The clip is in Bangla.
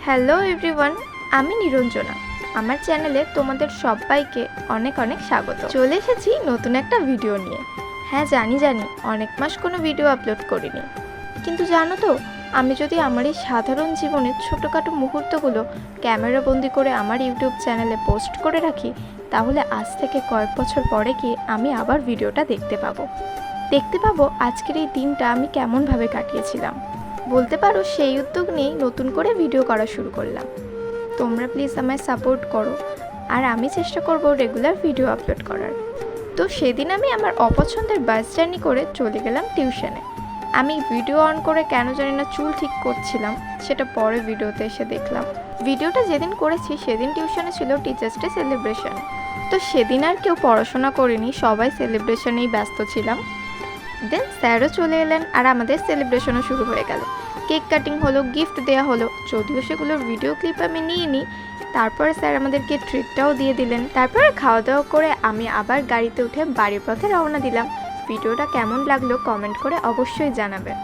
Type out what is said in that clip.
হ্যালো এভরিওয়ান, আমি নিরঞ্জনা। আমার চ্যানেলে তোমাদের সবাইকে অনেক অনেক স্বাগত। চলে এসেছি নতুন একটা ভিডিও নিয়ে। হ্যাঁ জানি অনেক মাস কোনো ভিডিও আপলোড করিনি, কিন্তু জানো তো, আমি যদি আমার এই সাধারণ জীবনের ছোটোখাটো মুহূর্তগুলো ক্যামেরাবন্দি করে আমার ইউটিউব চ্যানেলে পোস্ট করে রাখি, তাহলে আজ থেকে কয়েক বছর পরে গিয়ে আমি আবার ভিডিওটা দেখতে পাবো আজকের এই দিনটা আমি কেমনভাবে কাটিয়েছিলাম। বলতে পারো সেই উদ্যোগ নিয়েই নতুন করে ভিডিও করা শুরু করলাম। তোমরা প্লিজ আমায় সাপোর্ট করো, আর আমি চেষ্টা করব রেগুলার ভিডিও আপলোড করার। তো সেদিন আমি আমার অপছন্দের বাস জার্নি করে চলে গেলাম টিউশনে। আমি ভিডিও অন করে কেন জানি না চুল ঠিক করছিলাম, সেটা পরে ভিডিওতে এসে দেখলাম। ভিডিওটা যেদিন করেছি সেদিন টিউশনে ছিল টিচার্স ডে সেলিব্রেশন। তো সেদিন আর কেউ পড়াশোনা করিনি, সবাই সেলিব্রেশনেই ব্যস্ত ছিলাম। দেন স্যারও চলে এলেন আর আমাদের সেলিব্রেশনও শুরু হয়ে গেল। কেক কাটিং হলো, গিফট দেওয়া হলো, যদিও সেগুলোর ভিডিও ক্লিপ আমি নিইনি। তারপরে স্যার আমাদেরকে ট্রিটটাও দিয়ে দিলেন। তারপরে খাওয়া দাওয়া করে আমি আবার গাড়িতে উঠে বাড়ির পথে রওনা দিলাম। ভিডিওটা কেমন লাগলো কমেন্ট করে অবশ্যই জানাবেন।